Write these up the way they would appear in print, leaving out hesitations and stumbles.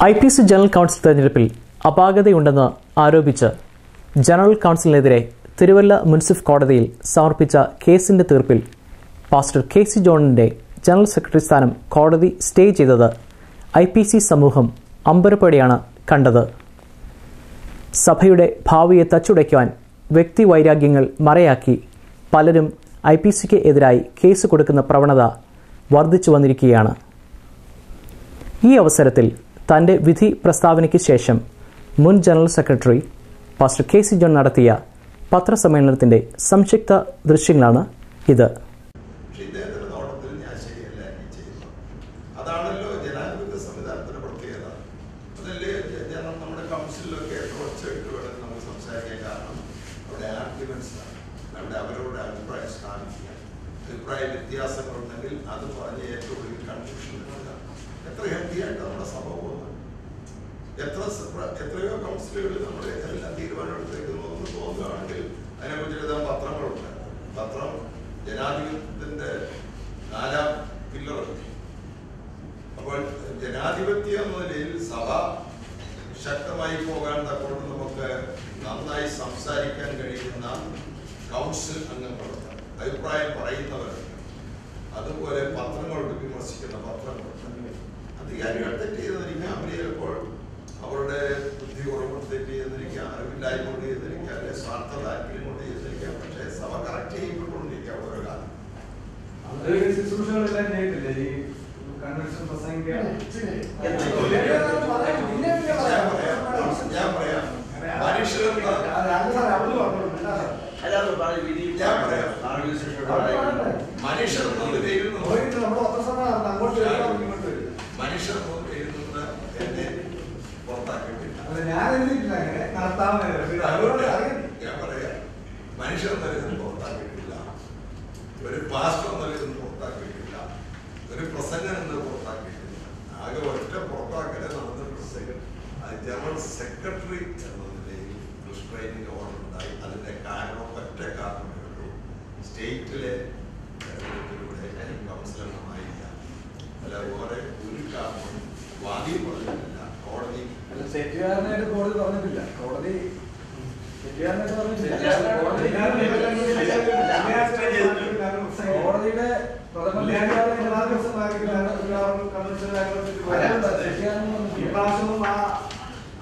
IPC general council തെരഞ്ഞെടുപ്പിൽ അപാകതയുണ്ടെന്ന് ആരോപിച്ച് general കൗൺസിലിനെതിരെ Thiruvalla municipal കോടതിയിൽ സമർപ്പിച്ച കേസിന്റെ തീർപ്പിൽ പാസ്റ്റർ KC ജോണിന്റെ ജനറൽ സെക്രട്ടറി സ്ഥാനം കോടതി സ്റ്റേ ചെയ്തത് IPC സമൂഹം അമ്പരപ്പോടെയാണ് കണ്ടത്. സഭയുടെ ഭാവിയെ തച്ചുടയ്ക്കുവാൻ വ്യക്തിവൈരാഗ്യങ്ങൾ മറയാക്കി പലരും IPCക്ക് എതിരായി കേസ് കൊടുക്കുന്ന പ്രവണത വർദ്ധിച്ചു വന്നിരിക്കുകയാണ്. ഈ അവസരത്തിൽ തന്റെ വിധി പ്രസ്താവനയ്ക്ക് ശേഷം മുൻ general secretary pastor KC John നടത്തിയ പത്രസമ്മേളനത്തിന്റെ സംക്ഷിപ്ത ദൃശ്യങ്ങളാണ് ഇത്. അഭിപ്രായ വ്യത്യാസങ്ങളുണ്ടെങ്കിൽ അത് പറഞ്ഞ് ഏറ്റവും കൂടുതൽ കൺഫ്യൂഷൻ എത്ര ഹെൽത്തിയായിട്ട് നമ്മുടെ സഭ പോകുന്നത്, എത്രയോ കൗൺസിലുകളിൽ നമ്മുടെ എല്ലാം തീരുമാനമെടുത്തേക്കുന്നു എന്ന് തോന്നുകയാണെങ്കിൽ അതിനെക്കുറിച്ച് എഴുതാൻ പത്രങ്ങളുണ്ട്. പത്രം ജനാധിപത്യത്തിന്റെ 4ാം പില്ലറല്ലേ. അപ്പോൾ ജനാധിപത്യം എന്ന നിലയിൽ സഭ ശക്തമായി പോകാൻ തക്കൊണ്ട് നമുക്ക് നന്നായി സംസാരിക്കാൻ കഴിയുന്ന കൗൺസിൽ അംഗങ്ങളുണ്ട്, അഭിപ്രായം പറയുന്നവരുണ്ട്, അതുപോലെ പത്രങ്ങളോട് വിമർശിക്കുന്ന പത്രങ്ങളുണ്ട്. അധികാരികൾ തെറ്റ് ചെയ്തിരിക്കാം, അവർ ചിലപ്പോൾ അവരുടെ ബുദ്ധി കുറവ് തെറ്റ് ചെയ്തിരിക്കാം, അറിവില്ലായ്മ കൊണ്ട് ചെയ്തിരിക്കാം, അല്ലെ സ്വാർത്ഥ താല്പര്യം കൊണ്ട് ചെയ്തിരിക്കാം. പക്ഷേ സഭ കറക്റ്റ് ചെയ്യപ്പെട്ടുകൊണ്ടിരിക്കാം ഓരോ കാലം. ഞാൻ പറയാം മനുഷ്യർ നൽകുന്നത് പുറത്താക്കിയിട്ടില്ല, ഒരു പാസ്റ്റർ നൽകുന്നത് പുറത്താക്കിയിട്ടില്ല, ഒരു പ്രസംഗം എന്നത് പുറത്താക്കിയിട്ടില്ല. ആകെ ഒറ്റ പുറത്താക്കലെ നടന്നിട്ടുണ്ടെങ്കിൽ ജനറൽ സെക്രട്ടറി എന്ന നിലയിൽ റിസ്ട്രെയിനിങ് ഓർഡർ ഉണ്ടായി. അതിന്റെ കാരണം ഒറ്റ കാരണമേ ഉള്ളൂ, സ്റ്റേറ്റിലെ തെരഞ്ഞെടുപ്പിലൂടെ കൗൺസിലർമായില്ല. അല്ല വേറെ ഒരു കാരണം വാദി പറഞ്ഞിട്ടില്ല. കോടതി തെറ്റുകാരനായിട്ട് കോടതി പറഞ്ഞിട്ടില്ല. കോടതി കോടതിയുടെ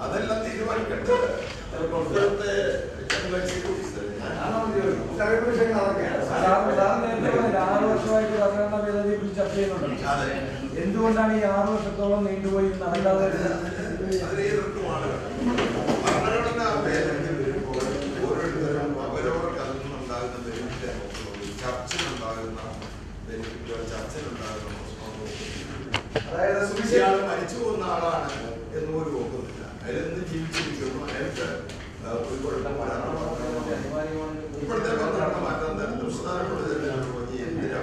അതെല്ലാം തീരുമാനിക്കേണ്ടത് ഇപ്പോഴത്തെ എന്തുകൊണ്ടാണ് ഈ 6 വർഷത്തോളം നീണ്ടുപോയി നടക്കാതെ? ഓരോരുത്തരും അവരവർക്ക് അതിൽ നിന്നുണ്ടാകുന്ന ബെനിഫിറ്റ് ചർച്ചയിലുണ്ടാകുന്ന അതായത് ഇയാൾ മരിച്ചു പോകുന്ന ആളാണ് എന്ന് പോലും നോക്കുന്നില്ല, അയാളെന്ന് ജീവിച്ചിരിക്കുന്നു, അയാൾക്ക് ഒരു കുഴപ്പം ഇപ്പോഴത്തെ പന്ത്രണ്ട് മാറ്റം തന്നെ പ്രധാനപ്പെട്ട എന്തിനാ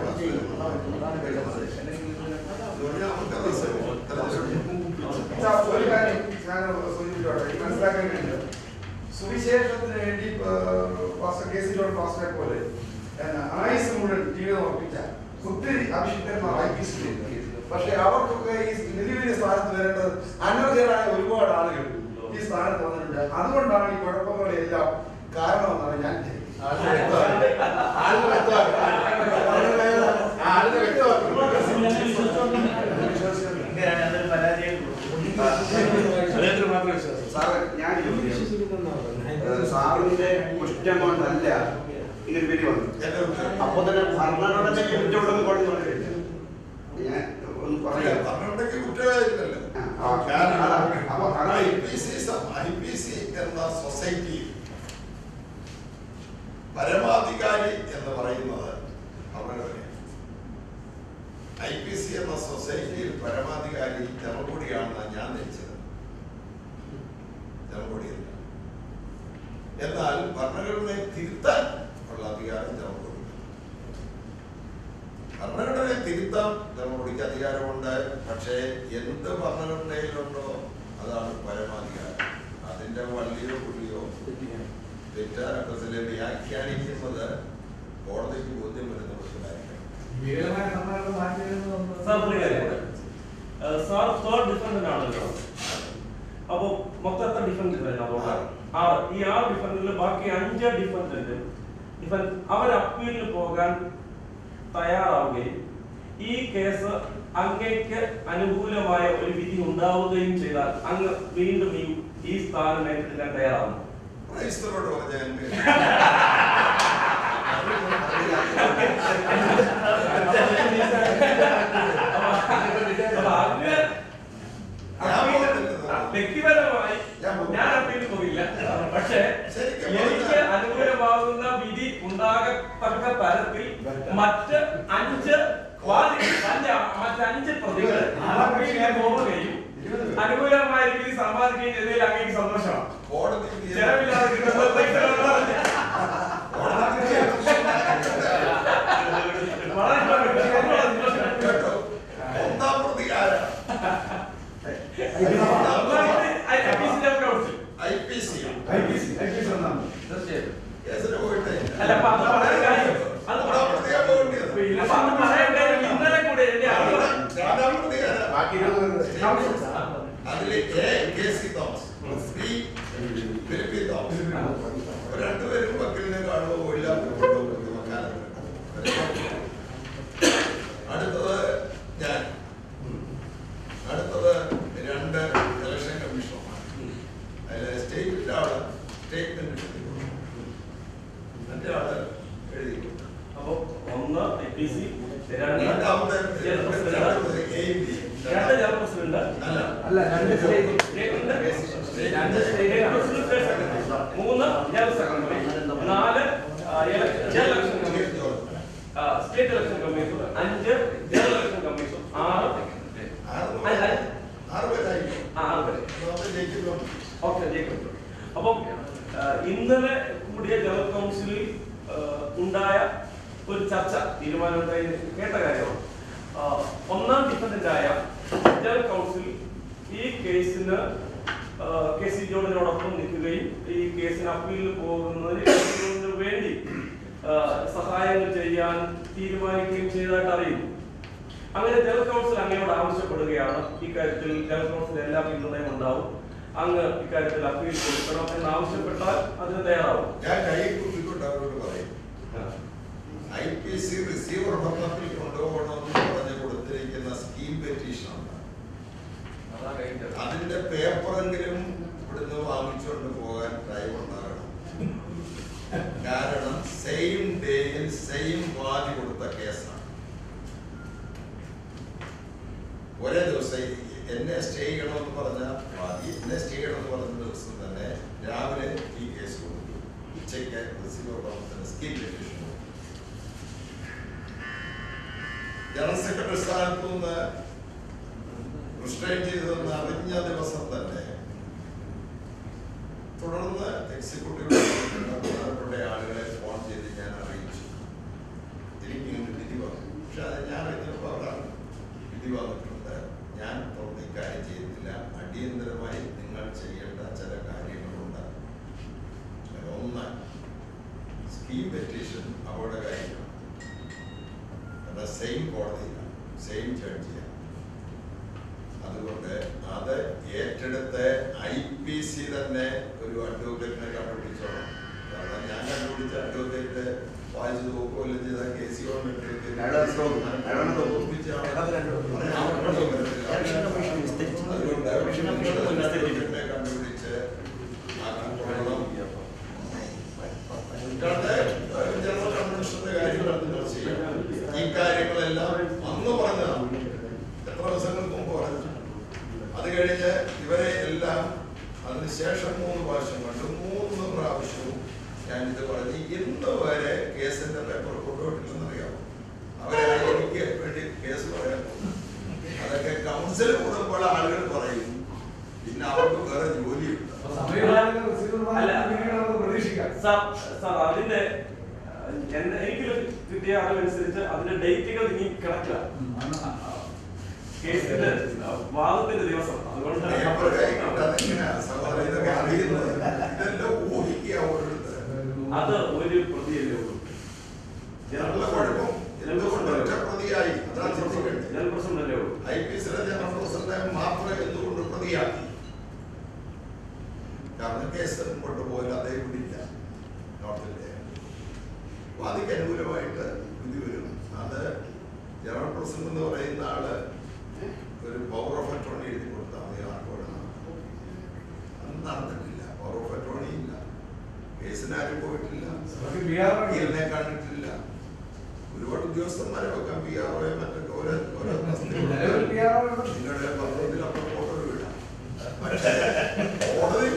ഒരു കാര്യം ഞാൻ സൂചിപ്പിച്ചോട്ടെ, മനസ്സിലാക്കേണ്ടത് സുവിശേഷത്തിന് വേണ്ടി പാസ്റ്റർ KC ജോൺ പാസ്റ്ററെ പോലെ ആയുസ് മുഴുവൻ ജീവിതം ഉറപ്പിച്ച ഒത്തിരി അഭിഷിക്തന്മാർ IPC. പക്ഷെ അവർക്കൊക്കെ ഈ നിലവിലെ സ്ഥാനത്ത് വരേണ്ടത് അനർഹരായ ഒരുപാട് ആളുകൾ ഈ സ്ഥാനത്ത് വന്നിട്ടുണ്ട്. അതുകൊണ്ടാണ് ഈ കുഴപ്പങ്ങളെല്ലാം കാരണമെന്നാണ് ഞാൻ സാറിന്റെ കുറ്റം കൊണ്ടല്ല ഇങ്ങനെ പേര് വന്നു. അപ്പൊ തന്നെ ഭരണഘടനയ്ക്ക് കുറ്റമുണ്ടെന്ന് കോടതി പറഞ്ഞില്ല. ഞാൻ ഒന്ന് പറയാം, ഭരണഘടനയ്ക്ക് കുറ്റമായില്ലല്ലോ. IPC എന്ന സൊസൈറ്റി പരമാധികാരി എന്ന് പറയുന്നത് ഭരണഘടനയാണ്. IPC എന്ന സൊസൈറ്റിയിൽ പരമാധികാരി ജനറൽ ബോഡിയാണെന്നാണ് ഞാൻ ധരിച്ചത്. ജനറൽ ബോഡിയല്ല. എന്നാൽ ഭരണഘടനയെ തിരുത്താൻ ഉള്ള അധികാരം ജനറൽ ബോഡിക്ക്. ഭരണഘടനയെ തിരുത്താൻ ജനറൽ ബോഡിക്ക് അധികാരമുണ്ട്. പക്ഷേ എന്ത് ഭരണഘടനയിലുണ്ടോ അതാണ് പരമാധികാരം. അതിന്റെ വള്ളിയോ പുള്ളിയോ തെറ്റാരക്കത്തിലെ വ്യാഖ്യാനിക്കുന്നത് കോടതിക്ക് ബോധ്യം വരുന്ന പ്രശ്നമായിരിക്കും. സാർ തേർഡ് ഡിഫൻഡന്റ് ആണല്ലോ. അപ്പൊ മൊത്തം എത്ര ഡിഫൻഡ് ഈ 6 ഡിഫൻഡിൽ ബാക്കി 5 ഡിഫൻഡ് അവർ അപ്പീലിന് പോകാൻ തയ്യാറാവുകയും ഈ കേസ് അങ്ങേക്ക് അനുകൂലമായ ഒരു വിധി ഉണ്ടാവുകയും ചെയ്താൽ അങ്ങ് വീണ്ടും ഈ സ്ഥാനം ഏറ്റെടുക്കാൻ തയ്യാറാവുന്നു. വ്യക്തിപരമായി ഞാൻ അപ്പീലിന് പോകില്ല. പക്ഷെ എനിക്ക് അനുകൂലമാകുന്ന വിധി ഉണ്ടാകത്തക്ക തരത്തിൽ മറ്റ് 5 പ്രതികൾ അപ്പീലിന് പോവുകയും അനുകൂലമായ രീതിയിൽ സമ്പാദിക്കുകയും ചെയ്തതിൽ അങ്ങേക്ക് സന്തോഷമാണ്. ചെലവില്ലാതെ കിട്ടുന്ന പൈസ അതിലെ രണ്ടുപേരും വക്കീലിനെ കാണുമ്പോൾ പോയില്ല. അടുത്തത് 2 ഇലക്ഷൻ കമ്മീഷണർമാർ. അതിലെ സ്റ്റേറ്റിന്റെ ആള് സ്റ്റേറ്റ്മെന്റ് മറ്റേ ആള് എഴുതി. അപ്പൊ 1 APC, 2 general president, 3 general secretary, 4 state election commission, 5 general election commission, 6 അപ്പം ഇന്നലെ കൂടിയ ജനറൽ കൗൺസിലിൽ ഉണ്ടായ ഒരു ചർച്ച തീരുമാനം കേട്ട കാര്യമാണ്. 1ാം ഡിഫൻഡന്റായ ജനറൽ കൗൺസിൽ ഈ കേസിന് KC ജോണിനോടൊപ്പം നിൽക്കുകയും ഈ കേസിന് അപ്പീലിൽ പോകുന്നതിന് വേണ്ടി സഹായങ്ങൾ ചെയ്യാൻ തീരുമാനിക്കുകയും ചെയ്തതായിട്ട് അറിയുന്നു. അങ്ങനെ ജനറൽ കൗൺസിൽ അങ്ങയോട് ആവശ്യപ്പെടുകയാണ്, ഇക്കാര്യത്തിൽ ജനറൽ കൗൺസിൽ എല്ലാ പിന്തുണയും ഉണ്ടാവും, അങ്ങ് ഇക്കാര്യത്തിൽ അപ്പീൽ കൊടുക്കണം എന്നാവശ്യപ്പെട്ടാൽ അതിന് തയ്യാറാവും. ഞാൻ കൈ കുറിക്കൊണ്ട് അവരോട് പറയും, IPC റിസീവർ ഭരണത്തിൽ കൊണ്ടുപോകണമെന്ന് പറഞ്ഞ് കൊടുത്തിരിക്കുന്ന സ്കീം പെറ്റീഷനാണ്. അതിന്റെ പേപ്പറെങ്കിലും ഇവിടുന്ന് വാങ്ങിച്ചുകൊണ്ട് പോകാൻ ടൈം ഉണ്ടാകണം. കാരണം സെയിം ഡേയിൽ സെയിം വാദി കൊടുത്ത കേസാണ്. ഒരേ ദിവസം എന്നെ സ്റ്റേ ചെയ്യണമെന്ന് പറഞ്ഞ വാദി എന്നെ സ്റ്റേ ചെയ്യണമെന്ന് പറഞ്ഞ ദിവസം തന്നെ രാവിലെ ഈ കേസ് കൊടുത്തു. ഉച്ചയ്ക്ക് റിസീവർ ഭരണത്തിന് സ്കീം പെറ്റീഷൻ. ജനറൽ സെക്രട്ടറി സ്ഥാനത്ത് നിന്ന് റിസ്റ്റൈൻ ചെയ്തതെന്ന് അറിഞ്ഞ ദിവസം തന്നെ തുടർന്ന് എക്സിക്യൂട്ടീവ് പ്രധാനപ്പെട്ട ആളുകളെ ഫോൺ ചെയ്ത് ഞാൻ അറിയിച്ചു, എനിക്ക് ഇങ്ങനെ വിധി വന്നു. പക്ഷെ അത് ഞാൻ വിധി വന്നിട്ടുണ്ട്, ഞാൻ തുറന്ന് ഇക്കാര്യം ചെയ്തിട്ടില്ല, അടിയന്തരമായി നിങ്ങൾ ചെയ്യേണ്ട ചില കാര്യങ്ങളുണ്ട്. 1 സ്കീം പെറ്റീഷൻ അവരുടെ കാര്യമാണ്. സെയിം കോടതിയിലാണ്, സെയിം ജഡ്ജിയാണ്. അതുകൊണ്ട് അത് ഏറ്റെടുത്ത് IPC തന്നെ ഒരു അഡ്വക്കേറ്റിനെ കണ്ടുപിടിച്ചോളാം. കാരണം ഞാൻ കണ്ടുപിടിച്ച അഡ്വക്കേറ്റ് വായിച്ചു നോക്കുകയല്ല ചെയ്ത KC കണ്ടുപിടിച്ച് ജനറൽ കൺവെൻഷന്റെ കാര്യങ്ങൾ ചെയ്യാം. ഈ കാര്യങ്ങളെല്ലാം അന്ന് പറഞ്ഞതാണ്, എത്ര ദിവസങ്ങൾക്ക് മുമ്പ് പറഞ്ഞു. അത് കഴിഞ്ഞ് ഇവരെ എല്ലാം അതിനുശേഷം 3 പ്രാവശ്യം കണ്ടു. 3 പ്രാവശ്യവും ഞാൻ ഇത് പറഞ്ഞ് ഇന്ന് വരെ കേസിന്റെ പേപ്പർ കൊണ്ടുപോയിട്ടില്ലെന്നറിയാമോ? അവരെ എനിക്ക് വേണ്ടി കേസ് പറയാൻ പോകും. അതൊക്കെ കൗൺസിൽ കൂടുമ്പോൾ ആളുകൾ പറയും, പിന്നെ അവർക്ക് വേറെ ജോലിയുണ്ട്. അതിന്റെ എനിക്ക് കിട്ടിയ അറിവനുസരിച്ച് അതിന്റെ ഡേറ്റുകൾ ഇനി കിടക്കില്ല, കേസിന്റെ വാദത്തിന്റെ ദിവസം. അതുകൊണ്ട് അത് ഒരു പ്രതിയല്ലേ ഉള്ളൂ. ജനറൽ പ്രസിഡന്റ് അല്ലേ ഉള്ളൂ. IPC ജനറൽ പ്രസിഡന്റ് മാത്രമേ എന്തുകൊണ്ട് പ്രതിയാക്കി? കേസ് മുമ്പോട്ട് പോയാൽ അദ്ദേഹം വിടില്ല നോർത്ത് ഇന്ത്യ. വാദിക്ക് അനുകൂലമായിട്ട് വിധി വരും. അത് ജനറൽ പ്രസിഡന്റ് എന്ന് പറയുന്ന ആള് ഒരു പവർ ഓഫ് അറ്റോർണി എഴുതി കൊടുത്താൽ മതി ആർക്കോടാണ്. അത് നടന്നിട്ടില്ല. പവർ ഓഫ് അറ്റോർണി ഇല്ല. കേസിനാരും പോയിട്ടില്ല, വക്കീലിനെ കണ്ടിട്ടില്ല. ഒരുപാട് ഉദ്യോഗസ്ഥന്മാരെ വെക്കാം. PR മറ്റൊക്കെ ഓരോ നിങ്ങളുടെ പത്രത്തിൽ അപ്പോൾ ഫോട്ടോ വിടാം. കോടതിയിൽ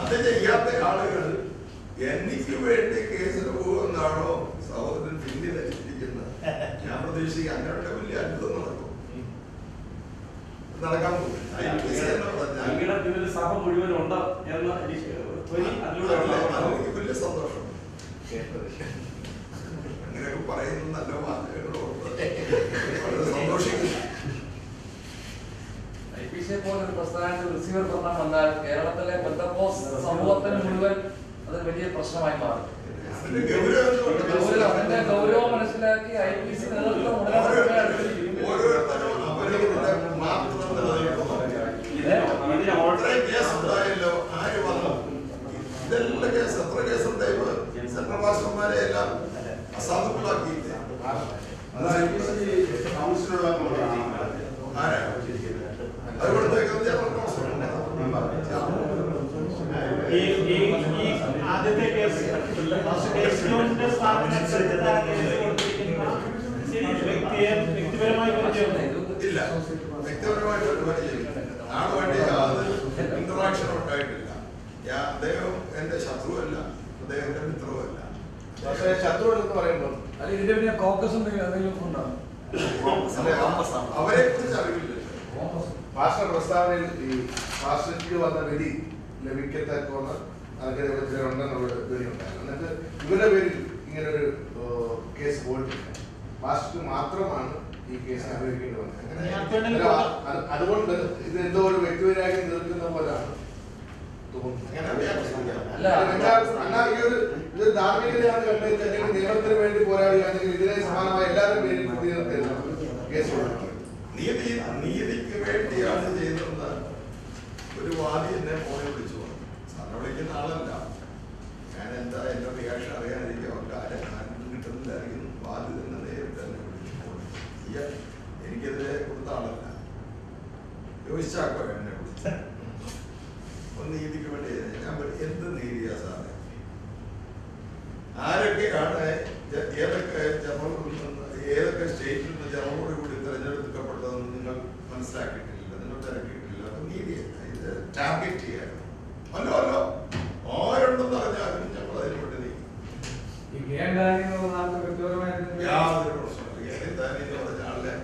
അത് ചെയ്യാത്ത ആളുകൾ എനിക്ക് വേണ്ടി കേസിന് പോകുമെന്നാണോ സഹോദരൻ പിന്നിൽ ധരിച്ചിരിക്കുന്നത്? ഞാൻ പ്രതീക്ഷിക്കുക അങ്ങനെ വലിയ അത്ഭുതം നടക്കും. നടക്കാൻ പോകും. സഭ മുഴുവനുണ്ട് എന്ന വലിയ സന്തോഷം. അങ്ങനെയൊക്കെ പറയുന്ന നല്ല വാക്കുകളോട് വളരെ സന്തോഷിക്കുന്നു. IPC പോലൊരു പ്രസ്ഥാനത്തിൽ റിസീവർ ഭരണം വന്നാൽ കേരളത്തിലെ പെന്തക്കോസ്ത് സമൂഹത്തിന് മുഴുവൻ അത് വലിയ പ്രശ്നമായി മാറും. അതിന്റെ ഗൗരവം മനസ്സിലാക്കി IPC നേതൃത്വം ഇതെല്ലാം കേസ് എത്ര കേസുണ്ടായി സെൻട്രൽ മാസ്റ്റർമാരെ എല്ലാം അസാധുക്കളാക്കിയില്ലേ? ആദ്യത്തെ കേസ് ഇല്ല, വ്യക്തിപരമായിട്ട് ഒരു പരിചയം നാളെ വേണ്ടി യാതൊരു ഇന്ററാക്ഷൻ ഉണ്ടായിട്ടില്ല. അദ്ദേഹം എന്റെ ശത്രുവല്ല, അദ്ദേഹം എന്റെ മിത്രവുമല്ല. പക്ഷേ ശത്രു എന്ന് പറയുമ്പോൾ ഇതിന്റെ പിന്നെ കോക്കസ് എന്തെങ്കിലും ഉണ്ടാകും. അവരെ കുറിച്ച് അറിവില്ല. പാസ്റ്റർ പ്രസ്താവനയിൽ ഈ പാസ്റ്റർക്ക് വന്ന വിധി ലഭിക്കത്തക്കോന്ന് അങ്ങനെ ചിലരുണ്ടെന്നുള്ള വിധി ഉണ്ടായിരുന്നു. എന്നിട്ട് ഇവരുടെ പേരിൽ ഇങ്ങനൊരു കേസ് പോയിട്ടില്ല. പാസ്റ്റർക്ക് മാത്രമാണ് ഈ കേസ് അനുഭവിക്കേണ്ടി വന്നത്. അതുകൊണ്ട് ഇത് എന്തോ ഒരു വ്യക്തിപരമായി തീർക്കുന്ന പോലാണ് ഇത് ധാർമ്മികതയാണ് കണ്ടെങ്കിൽ നിയമത്തിന് വേണ്ടി പോരാടുകയാണെങ്കിൽ ഇതിനെ സമാനമായ എല്ലാവരും പേരിൽ കേസ് നീതിക്ക് വേണ്ടിയാണ് ചെയ്യുന്നത്. ഒരു വാദി എന്നെ ഫോണിൽ വിളിച്ചു പറഞ്ഞു. സാറിനെ വിളിക്കുന്ന ആളല്ല. ഞാൻ എന്താ എന്റെ റിയാക്ഷൻ അറിയാനിരിക്കും. ആരും കിട്ടുന്നില്ലായിരിക്കും. വാദി തന്നെ നേരിട്ട് തന്നെ വിളിച്ചു. എനിക്കെതിരെ കൊടുത്ത ആളല്ല. ചോദിച്ചാക്കോ എന്നെ വിളിച്ചു. നീതിക്ക് വേണ്ടി ഞാൻ എന്ത് നീതിയാ സാറേ? ആരൊക്കെയാണ് ഏതൊക്കെ സ്റ്റേറ്റിൽ നിന്ന് ജനറലോട് കൂടി തിരഞ്ഞെടുക്കപ്പെട്ടതെന്ന് നിങ്ങൾ മനസ്സിലാക്കിയിട്ടില്ല, നിങ്ങൾ തിരക്കിയിട്ടില്ല. അത് നീതിയല്ല, ഇത് ടാർഗറ്റ് ചെയ്യാനും അല്ലോ ആരുണ്ടെന്ന് അറിഞ്ഞാലും ഞങ്ങൾ അതിന് വേണ്ടി നീങ്ങി. യാതൊരു പ്രശ്നമില്ല. എന്ന് പറഞ്ഞ ആളിനെ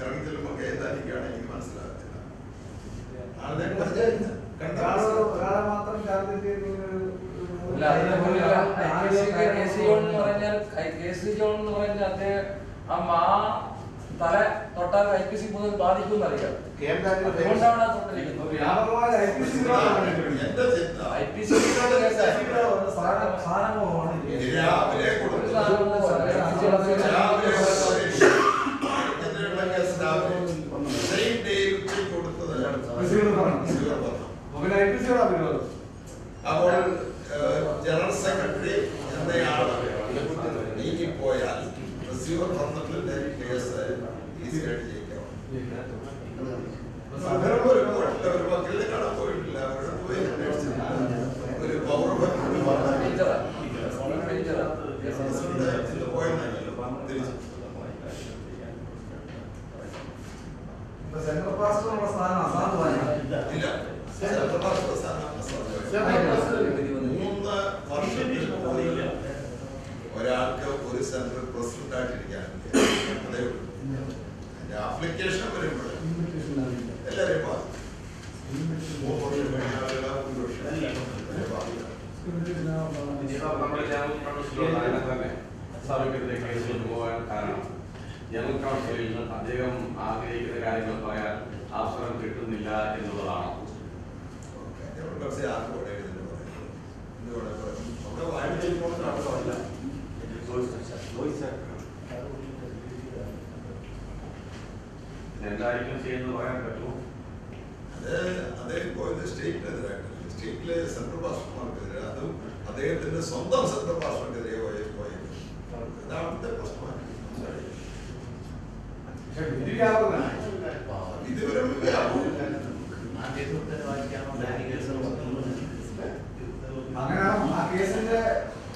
ഇറങ്ങി ചെല്ലുമ്പോൾ കേന്ദ്രാനിക്കാണ് എനിക്ക് മനസ്സിലാകത്തില്ല. ആളിനെ തല തൊട്ടാൽ IPC മുതൽ ബാധിക്കും അറിയാം. അതുകൊണ്ടാണ് തൊട്ടിരിക്കുന്നത്. അപ്പോൾ ജനറൽ സെക്രട്ടറി എന്നയാൾ നീങ്ങിപ്പോയാൽ റിസീവർ വന്നിട്ട് കേസ് ഈസിയായിട്ട് ജയിക്കാം. ഒരു വക്കീലിനെ കാണാൻ പോയിട്ടില്ല, അവരുടെ പോയി ഒരു പൗരന്മാരല്ലോ തിരിച്ചു. സെൻട്രൽ പാസ്റ്ററുള്ള സ്ഥാനം അസാധുവായി ഇല്ല, സെൻട്രൽ പാസ്റ്റർ സ്ഥാനം 3 വർഷത്തിൽ പോയില്ല ഒരാൾക്ക് ഒരു സെൻട്രൽ പ്രസിഡന്റ് ആയിട്ടിരിക്കാൻ. അതേ ഉള്ളൂ. അതിന്റെ ആപ്ലിക്കേഷൻ വരുമ്പോൾ എല്ലാവരെയും ബാധിക്കും. 3 വർഷം കഴിഞ്ഞാൽ ജനറൽ കൗൺസിലിൽ നിന്ന് അദ്ദേഹം ആഗ്രഹിക്കുന്ന കാര്യങ്ങൾ പറയാൻ അവസരം കിട്ടുന്നില്ല എന്നുള്ളതാണ്. എന്തായിരിക്കും ചെയ്യുന്നത് പറയാൻ പറ്റുമോ? അത് സ്റ്റേറ്റിനെതിരായിട്ടല്ല, സ്റ്റേറ്റിലെ സെൻട്രൽ പാസ്റ്റർമാർക്കെതിരെ, അതും അദ്ദേഹത്തിന്റെ സ്വന്തം സെൻട്രൽ പാസ്റ്റർക്കെതിരെ പോയത് അവിടുത്തെ പ്രശ്നമാണ്. ഇതുവരെ അങ്ങനെ ആ കേസിന്റെ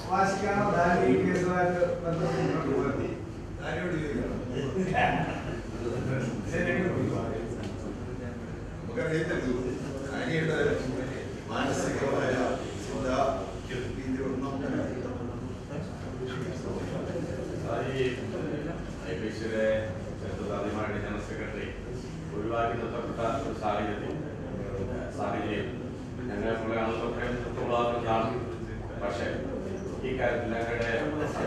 വാശിക്കാണോ ഡാനി ഈ കേസുമായിട്ട് ബന്ധപ്പെട്ട് ഡാനിയോട് ചോദിക്കണം. നമുക്കറിയത്തില്ല ഡാനിയുടെ മാനസികമായ ചിന്താ രീതി ഒന്നും ഐപിസിയുടെ ആദ്യമായിട്ട് ജനറൽ സെക്രട്ടറി ഒഴിവാക്കി നിർത്തപ്പെട്ട ഒരു സാഹചര്യം ഞങ്ങളെ ഉള്ളതാണ്. പക്ഷേ ഈ കാര്യത്തിൽ ഞങ്ങളുടെ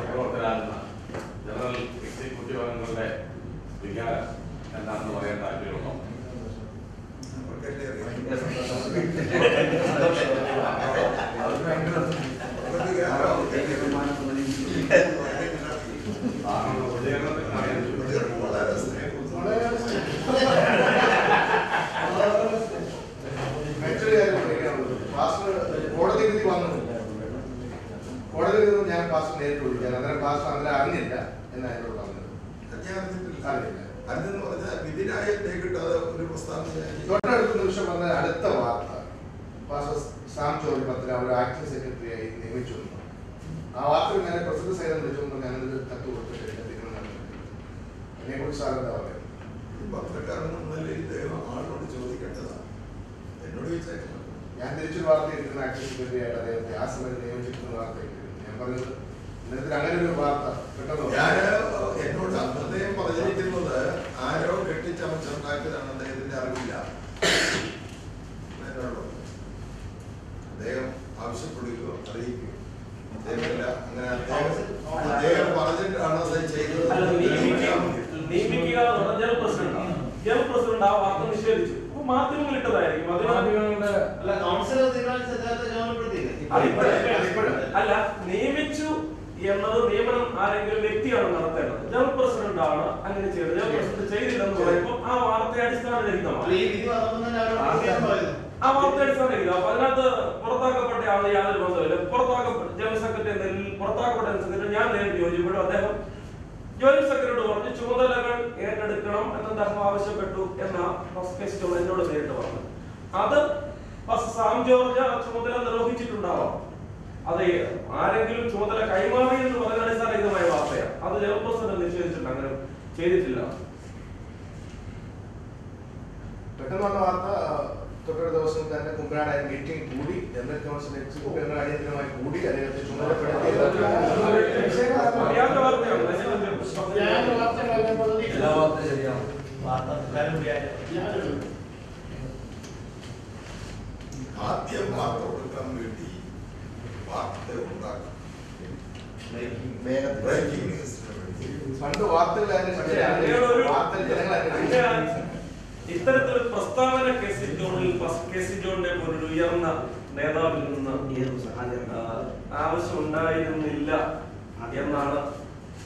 പ്രവർത്തകരാകുന്ന ജനറൽ എക്സിക്യൂട്ടീവ് അംഗങ്ങളുടെ വികാരം എന്താണെന്ന് പറയാൻ താല്പര്യമുണ്ടോ? കോടതിയിൽ നിന്നും ഞാൻ പാസ്റ്റർ നേരിട്ട് വിളിക്കാൻ അന്നേരം പാസ്റ്റർ അന്നേരം അറിഞ്ഞില്ല എന്നാണ് എന്നോട് പറഞ്ഞത്. തൊട്ടടുത്ത നിമിഷം വന്ന അടുത്ത വാർത്ത പാസ്റ്റർ സാം ജോർജ് പത്ര ഒരു ആക്ടിംഗ് സെക്രട്ടറിയായി നിയമിച്ചു. ആ വാർത്ത ഞാൻ പ്രസിഡന്റ് സൈലം വിളിച്ചുകൊണ്ട് ഞാനൊരു കത്ത് കൊടുത്തിട്ടില്ല. അതിനെ കുറിച്ച് സാർ എന്താ പറയുക? പത്രക്കാരൻ ആളോട് ചോദിക്കേണ്ടതാണ്, എന്നോട് ചോദിച്ചേക്കണം. ഞാൻ തിരിച്ചൊരു വാർത്ത ഇട്ടിരുന്ന ആക്ടിംഗ് സെക്രട്ടറി ആയിട്ട് അദ്ദേഹത്തെ ആ സമയത്ത് നിയമിച്ചിട്ടുള്ള വാർത്ത ഞാൻ പറഞ്ഞത് ഇന്നത്തെ അങ്ങനെ ഒരു വാർത്ത പെട്ടെന്ന് എന്നോട് അദ്ദേഹം പറഞ്ഞിരിക്കുന്നത് ആരോ കെട്ടിച്ചമച്ചുണ്ടാക്കിയതാണ്, അദ്ദേഹത്തിന്റെ അറിവില്ല. അദ്ദേഹം ആവശ്യപ്പെടുകയോ അറിയിക്കുകയോ അദ്ദേഹമില്ല. അങ്ങനെ അദ്ദേഹം പറഞ്ഞിട്ടാണ് അത് ചെയ്തത്. നിയമിക്കുക ജനറൽ പ്രസിഡന്റ് ആ വാർത്ത നിഷേധിച്ചു. മാധ്യമങ്ങളിട്ടതായിരിക്കും. അല്ല, നിയമിച്ചു എന്നത് നിയമനം ആരെങ്കിലും വ്യക്തിയാണ് നടത്തേണ്ടത്. ജനറൽ പ്രസിഡന്റ് ആണ് അങ്ങനെ ചെയ്തത്. ജനറൽ പ്രസിഡന്റ് ചെയ്തില്ലെന്ന് പറയുമ്പോൾ ആ വാർത്ത അടിസ്ഥാനരഹിതമാണ്. ആ വാർത്ത അടിസ്ഥാനരഹിതം. അപ്പൊ അതിനകത്ത് പുറത്താക്കപ്പെട്ട ആള് യാതൊരു ബന്ധമില്ല. ജനറൽ സെക്രട്ടറി പുറത്താക്കപ്പെട്ട സെക്രട്ടറി ഞാൻ നേരിട്ട് ചോദിച്ചപ്പോഴും അദ്ദേഹം ജോയിന്റ് സെക്രട്ടറി പറഞ്ഞു ചുമതലകൾ ഏറ്റെടുക്കണം എന്ന് അദ്ദേഹം ആവശ്യപ്പെട്ടു എന്ന എന്നോട് നേരിട്ട് പറഞ്ഞു. അത് സാം ജോർജ് ചുമതല നിർവഹിച്ചിട്ടുണ്ടാവാം. അത് ആരെങ്കിലും ചുമതല കൈമാറി എന്ന് പറയുന്ന അടിസ്ഥാനരഹിതമായ വാർത്തയാണ്. അത് ജനറൽ പ്രസിഡന്റ് നിഷേധിച്ചിട്ടുണ്ട്, അങ്ങനെ ചെയ്തിട്ടില്ല. പെട്ടെന്ന് വന്ന വാർത്ത തൊട്ടടുത്ത ദിവസം തന്നെ കുമ്പനാട് മീറ്റിംഗ് കൂടി ജനറൽ കൗൺസിൽ എക്സിക്യൂട്ടീവ് അടിയന്തരമായി കൂടി അദ്ദേഹത്തെ ചുമതലപ്പെടുത്തി. ആദ്യം വാർത്ത കൊടുക്കാൻ വേണ്ടി വാർത്ത ഉണ്ടാക്കും. പണ്ട് വാർത്തകൾ ഇത്തരത്തിലൊരു പ്രസ്താവന കെ സി ജോണിന്റെ ഒരു ഉയർന്ന നേതാവിൽ നിന്ന് ആവശ്യം ഉണ്ടായിരുന്നില്ല എന്നാണ്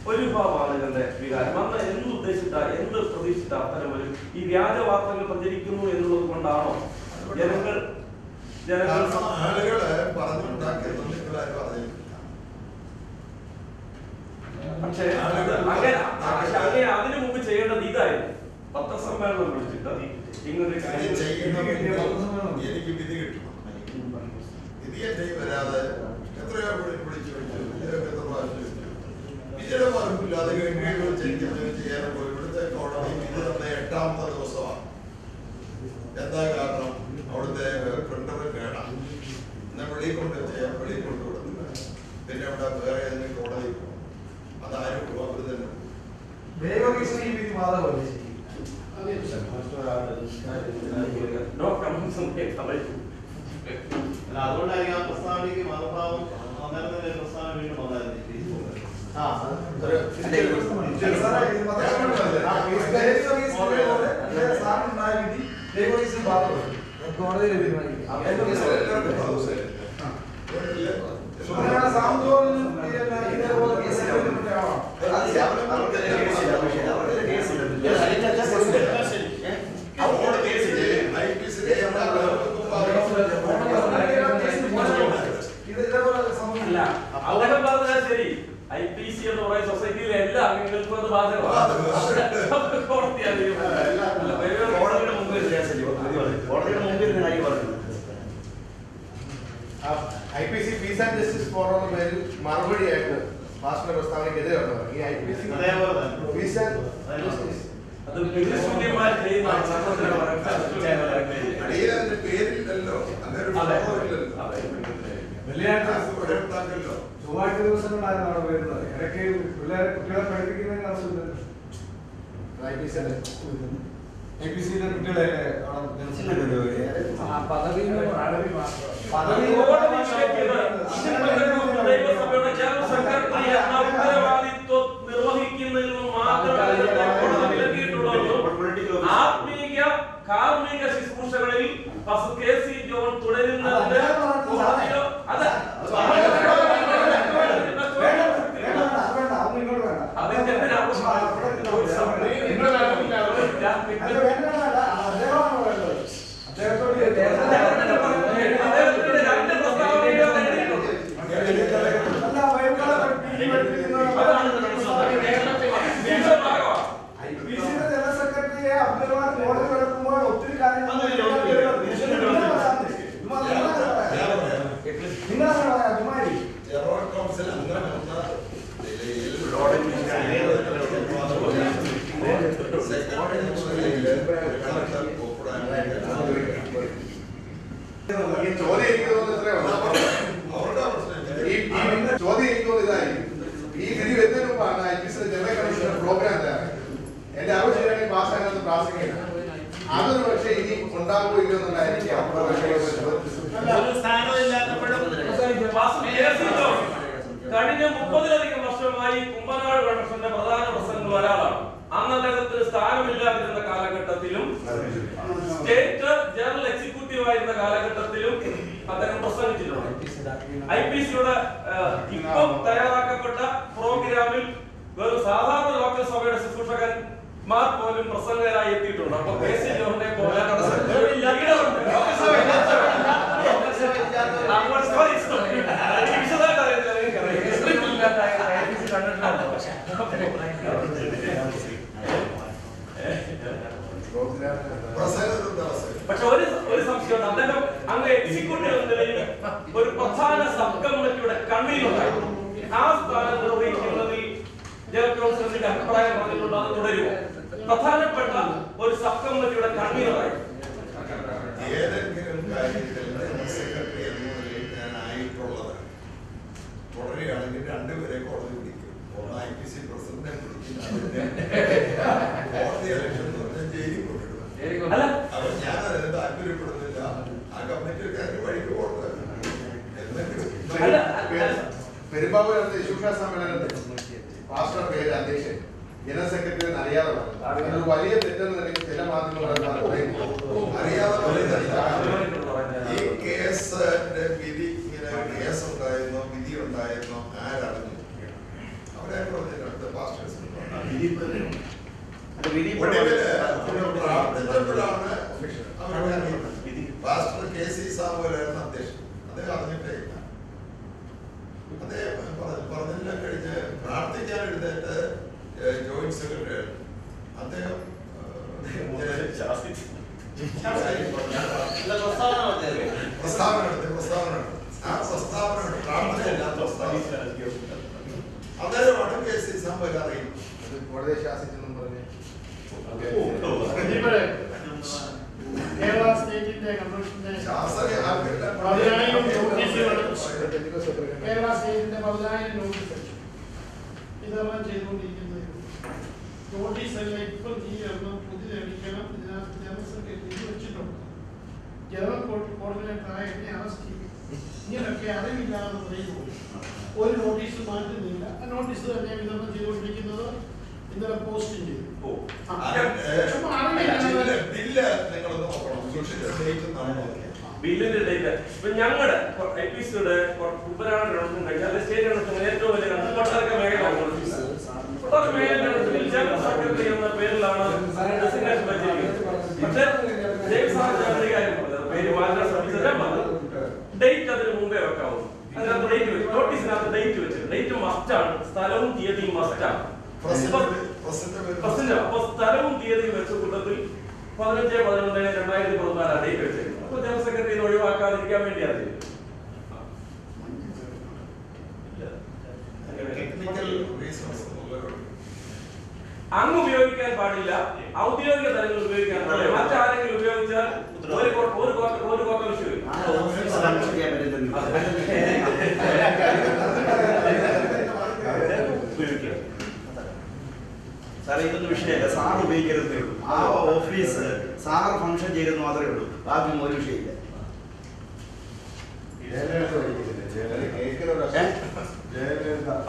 ഒരു വിഭാഗം ആളുകളുടെ വികാരം. അന്ന് എന്തുദ്ദേശിച്ച എന്ത് പ്രതീക്ഷിച്ച അത്തരമൊരു ഈ വ്യാജ വാർത്തകൾ പ്രചരിക്കുന്നു എന്നുള്ളത് കൊണ്ടാണോ ആളുകളെ പറഞ്ഞുണ്ടാക്കിയത് നിങ്ങളാരും അറിയില്ല. പക്ഷേ അങ്ങനെ അതിനു മുമ്പ് ചെയ്യേണ്ടത് ഇതായിരുന്നു. പത്രസമ്മേളനം വിളിച്ചിട്ട് എനിക്ക് വിധി കിട്ടണം. വിധി എന്റെ വരാതെ എത്രയോ വിളിച്ചു വിജയുടെ മറുപ്പില്ലാതെ ചെയ്യാൻ പോയി. ഇവിടുത്തെ കോടതി വിധി തന്ന 8ാമത്തെ ദിവസമാണ്. എന്താ കാരണം? അവിടുത്തെ പ്രിന്റർ കേടാം. എന്നാൽ വെളിയിൽ കൊണ്ട് കൊടുത്തില്ല. പിന്നെ അവിടെ വേറെ ഏതെങ്കിലും കോടതി പോകും. അതാരും അവർ തന്നെ അതുകൊണ്ടായിരിക്കും ആ പ്രസ്താവനയ്ക്ക് മറുഭാവം പ്രസ്താവന വീണ്ടും കോടതിയിൽ തീരുമാനിക്കും. പീസ് ആൻഡ് ജസ്റ്റിസ് ഫോറം പേരിൽ മറുപടിയായിട്ട് പാസ്റ്റിന്റെ പ്രസ്താവനയ്ക്കെതിരെ ഈ IPC പീസ് ആൻഡ് ജസ്റ്റിസ് പേരില്ലല്ലോ ചൊവ്വാഴ്ച ദിവസങ്ങളിലായിരുന്നു അവിടെ വരുന്നത്. ഇടയ്ക്ക് കുട്ടികളെ പഠിപ്പിക്കുന്നതിന് ആവശ്യമില്ലല്ലോ. IPC-യിലെ കുട്ടികളെ ആത്മീയ കാർമ്മിക ശുശ്രൂഷകളിൽ KC ജോൺ തുടരുന്നതിന് ചോദ്യം എനിക്ക് തോന്നിയതായി ഈ വിധി വരുന്നതിന് മുമ്പാണ് IPC ജനറൽ കമ്മീഷന്റെ പ്രോഗ്രാം തയ്യാറായി. എന്റെ അറിവ് ശരിയാണെങ്കിൽ പാസ്സാകാത്ത പ്രാസംഗിക അതൊരു പക്ഷേ ഇനി ഉണ്ടാകുമോ ഇല്ലയോ എന്നുള്ളതായിരിക്കും കഴിഞ്ഞ 30-ലധികം വർഷമായി കുമ്പനാട് കൺവെൻഷന്റെ പ്രധാന പ്രസംഗങ്ങളിൽ ഒരാളാണ്. അന്ന് അദ്ദേഹത്തിന് സ്ഥാനമില്ലാതിരുന്ന കാലഘട്ടത്തിലും സ്റ്റേറ്റ് ജനറൽ എക്സിക്യൂട്ടീവ് ആയിരുന്ന കാലഘട്ടത്തിലും അദ്ദേഹം പ്രസംഗിച്ചിട്ടുണ്ട്. IPC-യുടെ ഇപ്പം തയ്യാറാക്കപ്പെട്ട പ്രോഗ്രാമിൽ വെറും സാധാരണ ലോക്കൽ സഭയുടെ ശുശ്രൂഷകന്മാർ പോലും പ്രസംഗകരായി എത്തിയിട്ടുണ്ട്. അപ്പൊ KC ജോണിനെ പോലെ പക്ഷെ ഒരു സംശയം, അദ്ദേഹം അങ്ങ് എക്സിക്യൂട്ടീവ് എന്ന നിലയിൽ ഒരു പ്രധാന സബ് കമ്മിറ്റിയുടെ കൺവീനറായിരുന്നു. ആ സ്ഥാനം നിർവഹിക്കുന്നതിൽ ജനറൽ കൗൺസിലിന്റെ അഭിപ്രായം പറഞ്ഞിട്ടുണ്ട്, അത് തുടരുമോ? പ്രധാനപ്പെട്ട ഒരു സബ് കമ്മിറ്റിയുടെ കൺവീനറായിരുന്നു. ഏതെങ്കിലും കാര്യത്തിൽ സെക്രട്ടറി എന്ന നിലയിൽ ഞാൻ ആയിട്ടുള്ളത് തുടരുകയാണെങ്കിൽ രണ്ടുപേരെ കോടതി പിടിക്കും. ഒന്ന് IPC പ്രസിഡന്റിനെ പിടിക്കും, കോടതി ഇലക്ഷൻ ജയിലിൽ കൊണ്ടിടും. അപ്പൊ ഞാൻ അതിന് താല്പര്യപ്പെടുന്നില്ല. ആ കമ്മിറ്റിക്കാർക്ക് വഴിക്ക് കൊടുത്തത് പെരുമ്പാവൂർ നടത്തിയ ശുശ്രൂഷ സമ്മേളനത്തിൽ പാസ്റ്റർ പേര് അധ്യക്ഷൻ ജനറൽ സെക്രട്ടറി അറിയാതെ പറഞ്ഞു. വലിയ തെറ്റെന്ന് നിലയിൽ ചില മാധ്യമങ്ങൾ അറിയാതെ ഈ കേസിന്റെ വിധി ഇങ്ങനെ കേസ് ഉണ്ടായിരുന്നോ വിധി ഉണ്ടായിരുന്നോ ആരറിഞ്ഞു? അവരെ പറഞ്ഞിട്ടുണ്ട് പാസ്റ്റേഴ്സ് പ്രാർത്ഥിച്ചപ്പോഴാണ് അവരുടെ പാസ്റ്റർ KC സാമുവലായിരുന്നു അധ്യക്ഷൻ. അദ്ദേഹം അറിഞ്ഞിട്ടേ ഇല്ല. അദ്ദേഹം പറഞ്ഞെല്ലാം കഴിഞ്ഞ് പ്രാർത്ഥിക്കാൻ എഴുന്നേറ്റ് ജോയിന്റ് സെക്രട്ടറി അദ്ദേഹം പ്രസ്താവന ആ പ്രസ്താവന പ്രാർത്ഥനയില്ലാത്ത അദ്ദേഹമാണ് KC സാമുവൽ അറിയുന്നത്. കോടതിയെ ശാസിച്ചെന്നും പറഞ്ഞ് കേരള സ്റ്റേറ്റിന്റെ കൺവെൻഷന്റെ കേരള സ്റ്റേറ്റിന്റെ 10,000 നോട്ടീസ് ഇതെല്ലാം ചെയ്തുകൊണ്ടിരിക്കുന്നത്. നോട്ടീസ് എല്ലാം ഇപ്പം ചെയ്യണം, പുതിയടിക്കണം. ഇതിനകത്ത് ജനറൽ സെക്രട്ടറി വെച്ചിട്ടുണ്ട്. ജനറൽ കോർഡിനേറ്ററായ എന്നെ അറസ്റ്റ് ചെയ്യും. ഇങ്ങനെയൊക്കെ അറിവില്ലാതെ പറയുന്നു. ഒരു നോട്ടീസ് മാറ്റുന്നില്ല. ആ നോട്ടീസ് തന്നെ വിതരണം ചെയ്തുകൊണ്ടിരിക്കുന്നത് ഇന്നലെ പോസ്റ്റ് ചെയ്തു. ബില്ലിന്റെ ഡേറ്റ് ഇപ്പൊ ഞങ്ങളുടെ IPC-യുടെ കുമ്പനാട് ഗവൺമെന്റ് കഴിഞ്ഞാൽ സ്റ്റേറ്റ് ഗവൺമെന്റ് ഏറ്റവും വലിയ കൊട്ടാരക്ക മേഖല ജനറൽ സെക്രട്ടറി എന്ന പേരിലാണ് ഡെസിഗ്നേഷൻ വെച്ചിരിക്കുന്നത്. പക്ഷേ പേര് മാറ്റാൻ ശ്രമിച്ചതേ പറഞ്ഞത് ഡേറ്റ് അതിന് മുമ്പേ വെക്കാവുന്നു. അതിനകത്ത് ഡേറ്റ് വെച്ചു, നോട്ടീസിനകത്ത് ഡേറ്റ് വെച്ചു. ഡേറ്റ് മസ്റ്റാണ്, സ്ഥലവും തീയതിയും മസ്റ്റാണ്. അപ്പൊ സ്ഥലവും തീയതിയും വെച്ച കൂട്ടത്തിൽ 15/11/2014 ഡേറ്റ് വെച്ചിരുന്നു. അപ്പൊ ജനറൽ സെക്രട്ടറിയെ ഒഴിവാക്കാതിരിക്കാൻ വേണ്ടിയാണ് ചെയ്തത്. പാടില്ല, ഔദ്യോഗിക തലങ്ങൾ ഉപയോഗിക്കാൻ പാടില്ല. മറ്റാരെങ്കിലും ഉപയോഗിച്ചാൽ ഒരു കോട്ട വിഷയം. സാറേ ഇതൊന്നും വിഷയമല്ല, സാർ ഉപയോഗിക്കരുതേ ഉള്ളൂ. ആ ഓഫീസ് സാർ ഫംഗ്ഷൻ ചെയ്തെന്ന് മാത്രമേ ഉള്ളൂ, ബാക്കി ഒരു വിഷയമില്ല.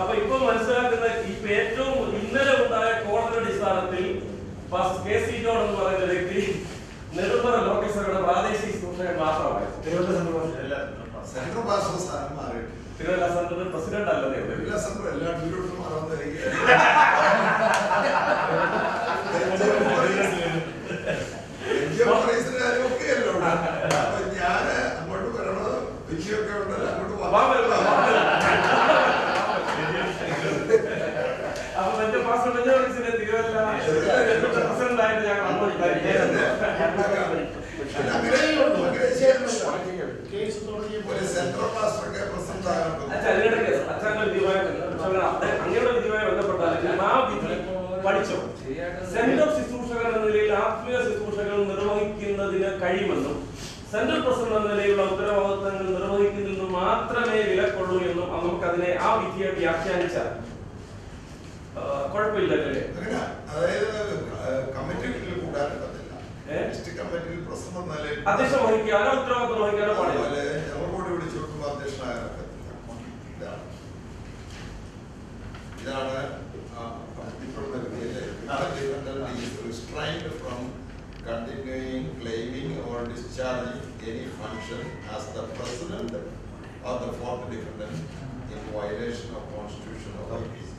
അപ്പൊ ഇപ്പൊ മനസ്സിലാക്കുന്ന ഇപ്പൊ ഏറ്റവും ഇന്നലെ ഉണ്ടായ കോടതി അടിസ്ഥാനത്തിൽ KC ജോൺ എന്ന് പറയുന്ന വ്യക്തി നെടുമ്പറ ലോകസഭയുടെ പ്രാദേശിക സൂക്ഷകൻ മാത്രമായിരുന്നു. തിരുവല്ല സെന്റർ പ്രസിഡന്റ് അല്ലേ? എല്ലായിടത്തും മാറാൻ ഞാൻ അങ്ങോട്ട് വരണത് വിഷയമൊക്കെ ഉണ്ടല്ലോ, അങ്ങോട്ട് അപ്പൊ എന്റെ പാസ്പോർട്ട് തിരുവല്ല പ്രസിഡന്റായിട്ട് ഞാൻ അങ്ങയുടെ വിധിയുമായി ബന്ധപ്പെട്ടാൽ ആ വിധി പഠിച്ചോ സെന്റർ ശുശ്രൂഷകർ എന്ന നിലയിൽ ആത്മീയ ശുശ്രൂഷകൾ നിർവഹിക്കുന്നതിന് കഴിയുമെന്നും സെൻട്രൽ പ്രസിഡന്റ് എന്ന നിലയിലുള്ള ഉത്തരവാദിത്തങ്ങൾ നിർവഹിക്കുന്നതിൽ മാത്രമേ വിലക്കൊള്ളൂ എന്നും നമുക്കതിനെ ആ വിധിയെ വ്യാഖ്യാനിച്ചാൽ കുഴപ്പമില്ലല്ലേ? അധ്യക്ഷൻ വഹിക്കാനോ ഉത്തരവാദിത്തം വഹിക്കാനോ പാടില്ല. ഇതാണ് restrained from continuing, claiming or discharging any function as the president of the fourth defendant in violation of Constitution of IPC.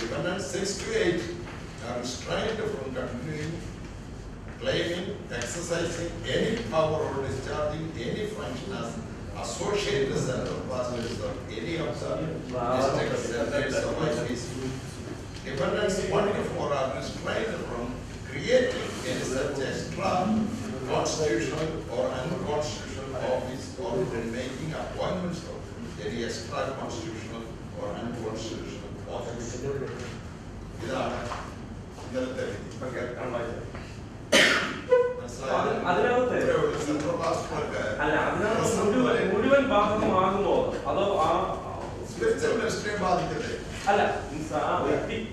Defendants 6 to 8 are restrained from continuing, claiming, exercising any power or discharging any function as associated central pastors of any of the district senators of IPC. Defendants 1 to 4 are restrained from creating any such extra constitutional or unconstitutional office or from making appointments of any extra constitutional or unconstitutional office. ഇതാണ് ഇന്നലത്തെ മുഴുവൻ ബാധകമാകുമോ അതോ ആ spiritual മിനിസ്ട്രിയെ ബാധിക്കട്ടെ? അല്ല, വ്യക്തിക്ക്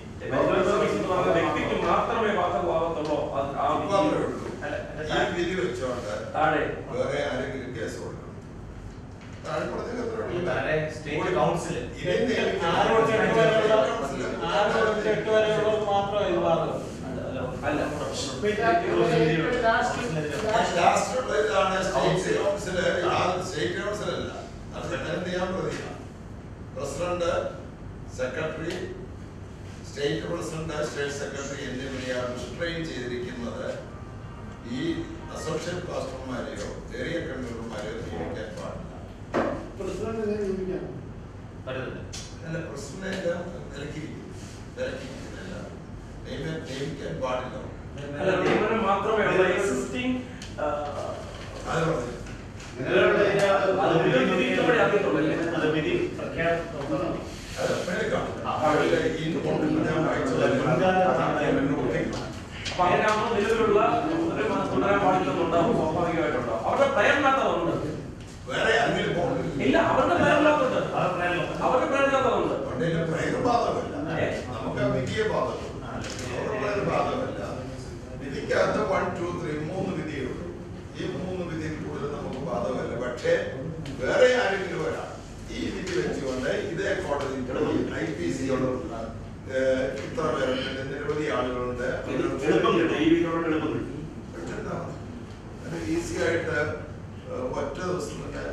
മാത്രമേ ബാധകമാകത്തുള്ളൂ. ഈ വിധി വെച്ചോണ്ട് വേറെ ആരെങ്കിലും കേസ് കൊടുക്കണം? State council president, secretary, state president, state secretary എന്നിവരെയാണ് റിസ്ട്രെയിൻ ചെയ്തിരിക്കുന്നത്. ഈ അസോസിയേറ്റ് പാസ്റ്റർമാരെയോ ഏരിയ കൺവീനർമാരെയോ നിയമിക്കാൻ പാടില്ല. അല്ല, പ്രസിഡന്റ് നിയമിക്കാൻ പാടില്ല. നിയമനം മാത്രമേ ഉള്ളൂ. എക്സിസ്റ്റിംഗ് അത് പറഞ്ഞു അങ്ങനെയാകുമ്പോൾ നിലവിലുള്ള തുടരാൻ പാടില്ലെന്നുണ്ടാവും, സ്വാഭാവികമായിട്ടുണ്ടാവും. അവരുടെ പ്രേരണാത്തതുണ്ട്. വേറെ ഇല്ല, അവരുടെ പ്രേരണാത്തുണ്ട്. അവരുടെ പ്രേരണാത്തതുണ്ട്. നമുക്ക് വിധിയെ ബാധകമല്ല. വിധിക്കകത്ത് 1, 2, 3 3 വിധിയുള്ളൂ. ഈ 3 വിധിയിൽ കൂടുതൽ നമുക്ക് ബാധകമല്ല. പക്ഷേ വേറെ ആരെങ്കിലും വരാം ഈ വിധി വെച്ചുകൊണ്ട് ഇതേ കോടതി IPC ഇത്ര പേരുണ്ട്, നിരവധി ആളുകളുണ്ട്, ഈസി ആയിട്ട് ഒറ്റ ദിവസം തന്നെ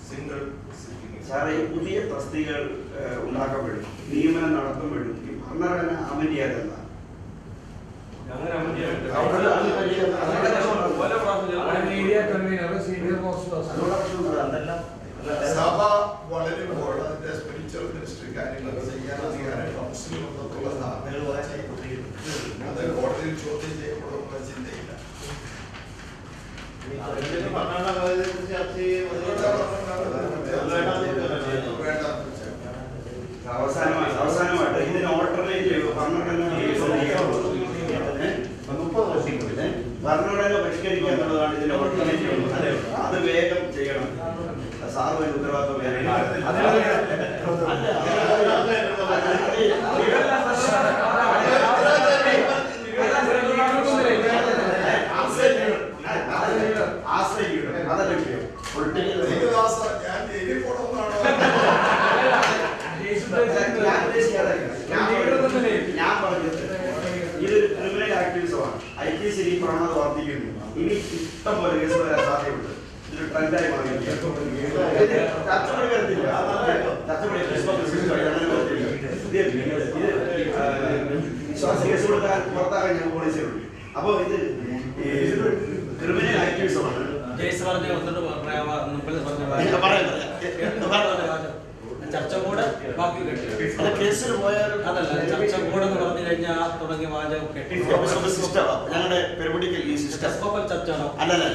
സിംഗിൾ സിറ്റിംഗ്. സാറേ, ഈ പുതിയ തസ്തികൾ ഉണ്ടാക്കപ്പെടും, നിയമനം നടത്തുമ്പോഴും ഈ ഭരണഘടന അമര്യാദല്ല. സഭ വളരുമ്പോൾ അതിന്റെ സ്പിരിച്വൽ മിനിസ്ട്രി കാര്യങ്ങൾ ചെയ്യാൻ അധികാരം കൗൺസിലിൽ വന്നിട്ടുള്ള അത് കോടതിയിൽ ചോദ്യം ചെയ്യപ്പെടുമെന്ന ചിന്തയില്ല. അവസാനമായിട്ട് ഇതിന് ഓൾട്ടർനേറ്റീവ് ഭരണഘടന സാറ് വേണ്ട ഉത്തരവാദിത്വം വേറെ ആശ്രയിക്കണം. അതല്ല വിഷയം. ഞാൻ പറഞ്ഞത് ഇതൊരു ക്രിമിനൽ ആക്ടിവിസമാണ്. IPC ഈ പ്രവണത വർദ്ധിക്കുന്നു. ഇനി ഇഷ്ടം പോലെ കേസ് വരാൻ സാധ്യതയുണ്ട്. ഇതൊരു ട്രെൻഡായി മാറിയിരിക്കുക. ചർച്ചപടി വരത്തില്ല. ചർച്ചപടി വിശ്വാസ കേസ് കൊടുക്കാൻ പുറത്താക്കാൻ ഞാൻ പോലീസിൽ വിളിക്കും. അപ്പൊ ഇത് ക്രിമിനൽ ആക്ടിവിസമാണ്. ചർച്ച കൂടെ ബാക്കി കേസിൽ പോയാലും അതല്ല ചർച്ച കൂടെ എന്ന് പറഞ്ഞു കഴിഞ്ഞാൽ തുടങ്ങിയ വാചകം സിസ്റ്റം ഞങ്ങളുടെ പെരുപടിക്കൽ ഈ സിസ്റ്റം ചർച്ച അല്ലല്ല.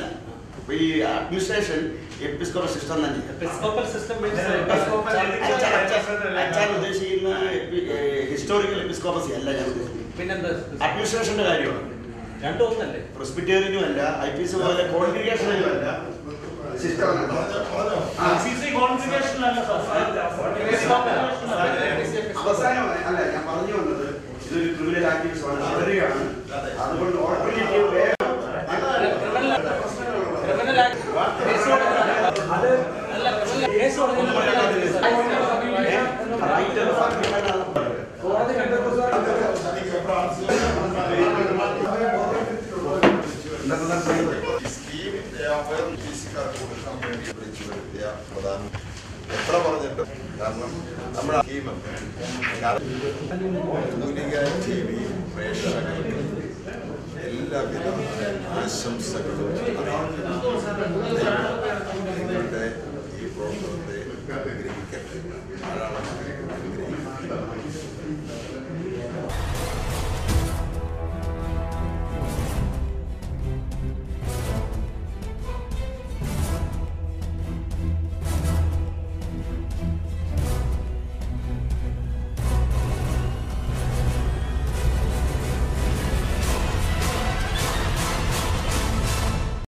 ഈ അഡ്മിനിസ്ട്രേഷൻ എപ്പിസ്കോപ്പൽ സിസ്റ്റം തന്നെ. എപ്പിസ്കോപ്പൽ സിസ്റ്റം അച്ഛൻ ഉദ്ദേശിക്കുന്ന ഹിസ്റ്റോറിക്കൽ എപ്പിസ്കോപ്പസി അല്ല ഞാൻ ഉദ്ദേശിക്കുന്നത്. പിന്നെന്താ അഡ്മിനിസ്ട്രേഷന്റെ കാര്യമാണ്. രണ്ടും ഒന്നല്ലേ? പ്രെസ്ബിറ്റേറിയനും അല്ല, IPC പോലെ കോൺഗ്രിഗേഷനും അല്ല. അവസാനമായി അല്ല ഞാൻ പറഞ്ഞു വന്നത് ഇതൊരു ക്രിമിനൽ ആക്ടിവിസമാണ്, തുടരുകയാണ്. അതുകൊണ്ട് ഓൾട്ടർനേറ്റീവ് എത്ര പറഞ്ഞിട്ടും കാരണം നമ്മുടെ TV പ്രേക്ഷകർക്ക് എല്ലാവിധ ആശംസകളും